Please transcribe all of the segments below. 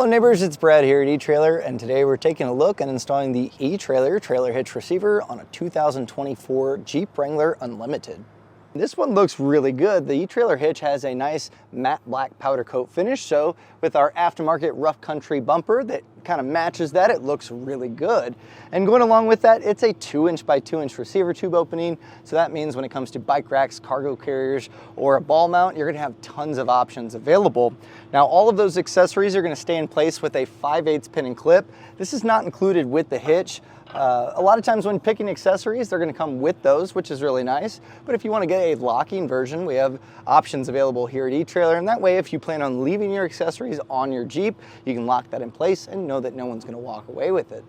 Hello neighbors, it's Brad here at eTrailer, and today we're taking a look and installing the eTrailer trailer hitch receiver on a 2024 Jeep Wrangler Unlimited. This one looks really good. The eTrailer hitch has a nice matte black powder coat finish, so with our aftermarket rough country bumper that kind of matches that, it looks really good. And going along with that, it's a 2" by 2" receiver tube opening, so that means when it comes to bike racks, cargo carriers, or a ball mount, you're gonna have tons of options available. Now, all of those accessories are gonna stay in place with a 5/8 pin and clip. This is not included with the hitch. A lot of times when picking accessories, they're going to come with those, which is really nice. But if you want to get a locking version, we have options available here at eTrailer. And that way, if you plan on leaving your accessories on your Jeep, you can lock that in place and know that no one's going to walk away with it.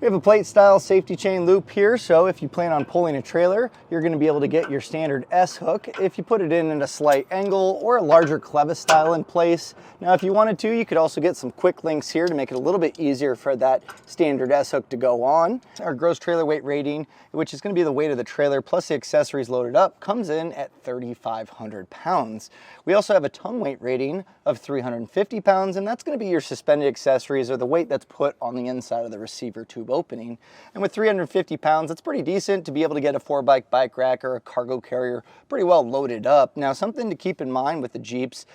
We have a plate style safety chain loop here, so if you plan on pulling a trailer, you're going to be able to get your standard S hook if you put it in at a slight angle or a larger clevis style in place. Now if you wanted to, you could also get some quick links here to make it a little bit easier for that standard S hook to go on. Our gross trailer weight rating, which is going to be the weight of the trailer plus the accessories loaded up, comes in at 3,500 pounds. We also have a tongue weight rating of 350 pounds, and that's going to be your suspended accessories or the weight that's put on the inside of the receiver tube opening. And with 350 pounds, that's pretty decent to be able to get a 4-bike bike rack or a cargo carrier pretty well loaded up. Now, something to keep in mind with the Jeeps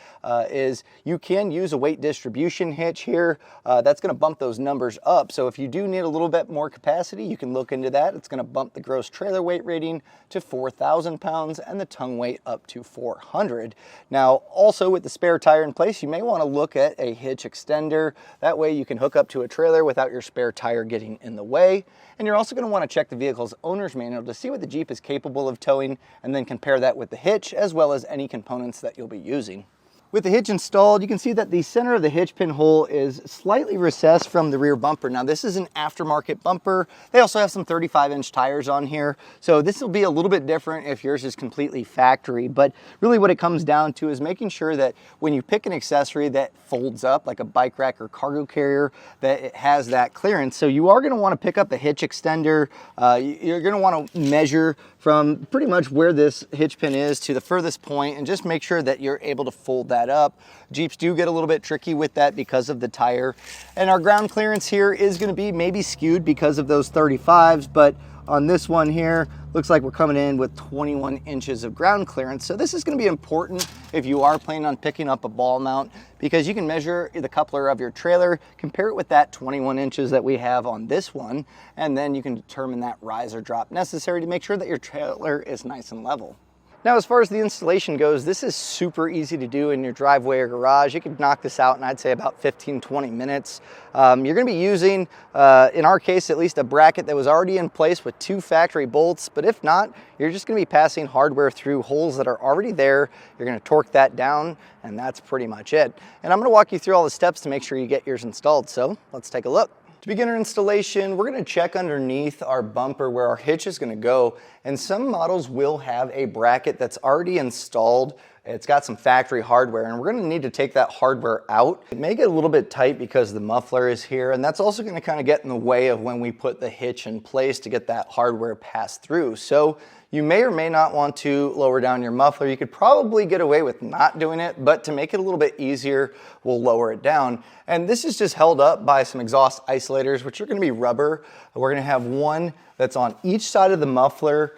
is you can use a weight distribution hitch here. That's going to bump those numbers up. So if you do need a little bit more capacity, you can look into that. It's going to bump the gross trailer weight rating to 4,000 pounds and the tongue weight up to 400. Now, also with the spare tire in place, you may want to look at a hitch extender. That way you can hook up to a trailer without your spare tire getting in the way. And you're also going to want to check the vehicle's owner's manual to see what the Jeep is capable of towing, and then compare that with the hitch as well as any components that you'll be using. With the hitch installed, you can see that the center of the hitch pin hole is slightly recessed from the rear bumper. Now this is an aftermarket bumper. They also have some 35-inch tires on here, so this will be a little bit different if yours is completely factory. But really what it comes down to is making sure that when you pick an accessory that folds up, like a bike rack or cargo carrier, that it has that clearance. So you are going to want to pick up a hitch extender. You're going to want to measure from pretty much where this hitch pin is to the furthest point, and just make sure that you're able to fold that up. Jeeps do get a little bit tricky with that because of the tire. And our ground clearance here is going to be maybe skewed because of those 35s, but on this one here, looks like we're coming in with 21 inches of ground clearance. So this is going to be important if you are planning on picking up a ball mount, because you can measure the coupler of your trailer, compare it with that 21 inches that we have on this one, and then you can determine that rise or drop necessary to make sure that your trailer is nice and level. Now, as far as the installation goes, this is super easy to do in your driveway or garage. You could knock this out in, I'd say, about 15-20 minutes. You're going to be using, in our case, at least a bracket that was already in place with 2 factory bolts. But if not, you're just going to be passing hardware through holes that are already there. You're going to torque that down, and that's pretty much it. And I'm going to walk you through all the steps to make sure you get yours installed. So let's take a look. To begin our installation, we're going to check underneath our bumper where our hitch is going to go, and some models will have a bracket that's already installed. It's got some factory hardware, and we're going to need to take that hardware out. It may get a little bit tight because the muffler is here, and that's also going to kind of get in the way of when we put the hitch in place to get that hardware passed through. So you may or may not want to lower down your muffler. You could probably get away with not doing it, but to make it a little bit easier, we'll lower it down. And this is just held up by some exhaust isolators, which are going to be rubber. We're going to have one that's on each side of the muffler.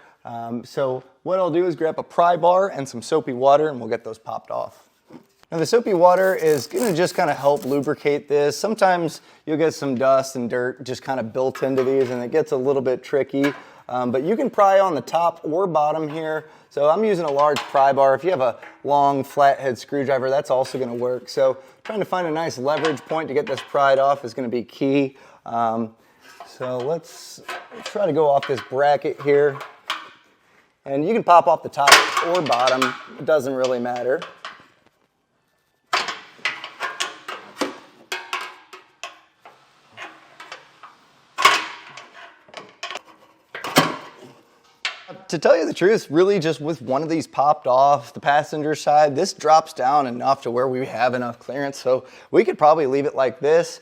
So what I'll do is grab a pry bar and some soapy water, and we'll get those popped off. Now the soapy water is going to just kind of help lubricate this. Sometimes you'll get some dust and dirt just kind of built into these, and it gets a little bit tricky. But you can pry on the top or bottom here. So I'm using a large pry bar. If you have a long flathead screwdriver, that's also going to work. So trying to find a nice leverage point to get this pried off is going to be key. So let's try to go off this bracket here. And you can pop off the top or bottom. It doesn't really matter. To tell you the truth, really just with one of these popped off the passenger side, this drops down enough to where we have enough clearance, so we could probably leave it like this.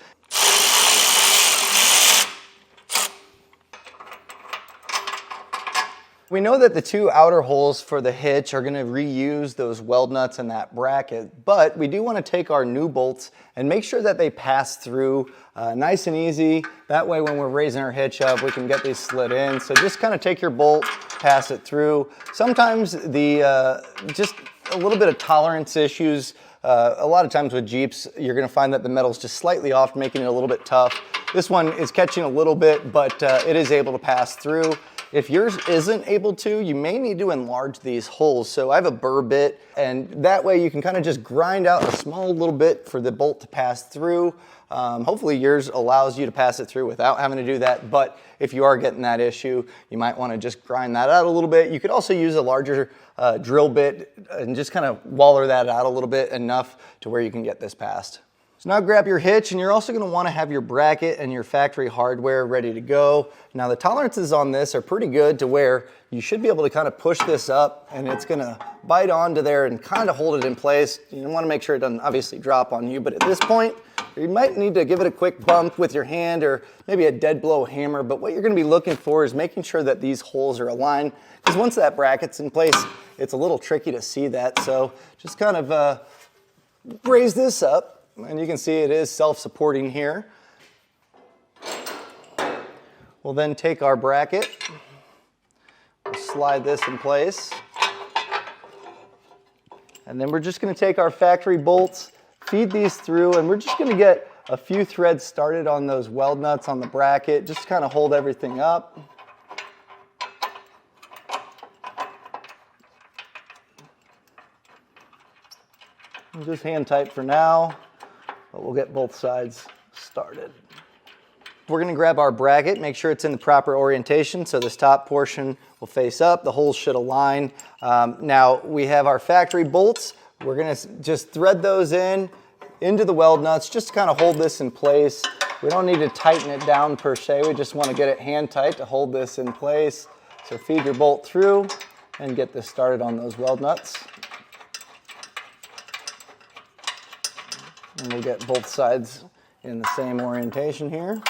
We know that the two outer holes for the hitch are going to reuse those weld nuts and that bracket, but we do want to take our new bolts and make sure that they pass through nice and easy. That way when we're raising our hitch up, we can get these slid in. So just kind of take your bolt, pass it through. Sometimes just a little bit of tolerance issues. A lot of times with Jeeps, you're going to find that the metal's just slightly off, making it a little bit tough. This one is catching a little bit, but it is able to pass through. If yours isn't able to, you may need to enlarge these holes. So I have a burr bit, and that way you can kind of just grind out a small little bit for the bolt to pass through. Hopefully yours allows you to pass it through without having to do that, but if you are getting that issue, you might want to just grind that out a little bit. You could also use a larger drill bit and just kind of waller that out a little bit, enough to where you can get this passed. So now grab your hitch, and you're also going to want to have your bracket and your factory hardware ready to go. Now the tolerances on this are pretty good to where you should be able to kind of push this up and it's going to bite onto there and kind of hold it in place. You want to make sure it doesn't obviously drop on you, but at this point you might need to give it a quick bump with your hand or maybe a dead blow hammer. But what you're going to be looking for is making sure that these holes are aligned, because once that bracket's in place, it's a little tricky to see that. So just kind of raise this up. And you can see it is self-supporting here. We'll then take our bracket, we'll slide this in place, and then we're just going to take our factory bolts, feed these through, and we're just going to get a few threads started on those weld nuts on the bracket, just kind of hold everything up. Just hand tight for now. But we'll get both sides started. We're going to grab our bracket, make sure it's in the proper orientation, so this top portion will face up, the holes should align. Now we have our factory bolts. We're going to just thread those into the weld nuts, just to kind of hold this in place. We don't need to tighten it down per se, we just want to get it hand tight to hold this in place. So feed your bolt through and get this started on those weld nuts. And we'll get both sides in the same orientation here.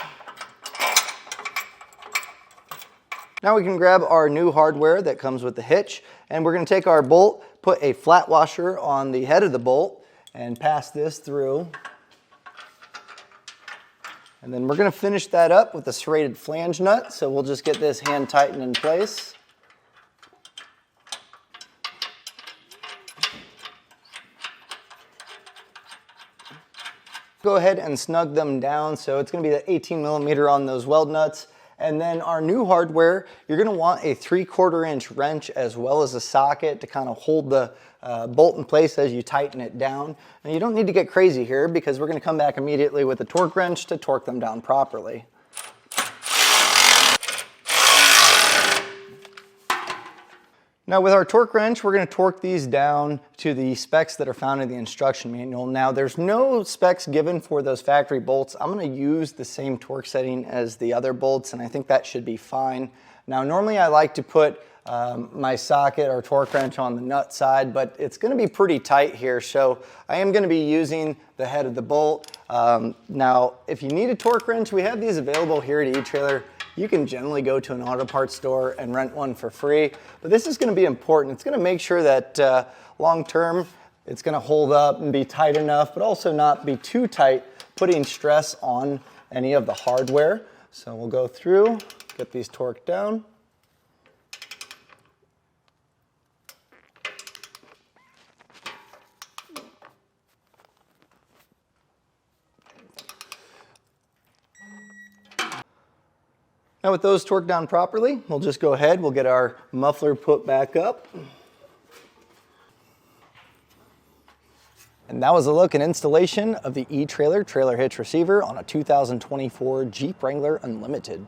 Now we can grab our new hardware that comes with the hitch, and we're going to take our bolt, put a flat washer on the head of the bolt, and pass this through. And then we're going to finish that up with a serrated flange nut, so we'll just get this hand tightened in place. Go ahead and snug them down, so it's going to be the 18mm on those weld nuts. And then our new hardware, you're going to want a 3/4 inch wrench as well as a socket to kind of hold the bolt in place as you tighten it down. And you don't need to get crazy here, because we're going to come back immediately with a torque wrench to torque them down properly. Now with our torque wrench, we're going to torque these down to the specs that are found in the instruction manual. Now there's no specs given for those factory bolts. I'm going to use the same torque setting as the other bolts, and I think that should be fine. Now normally I like to put my socket or torque wrench on the nut side, but it's going to be pretty tight here, so I am going to be using the head of the bolt. Now if you need a torque wrench, we have these available here at eTrailer. You can generally go to an auto parts store and rent one for free, but this is going to be important. It's going to make sure that long term it's going to hold up and be tight enough, but also not be too tight, putting stress on any of the hardware. So we'll go through, get these torqued down. Now with those torqued down properly, we'll just go ahead, we'll get our muffler put back up. And that was a look and installation of the eTrailer trailer hitch receiver on a 2024 Jeep Wrangler Unlimited.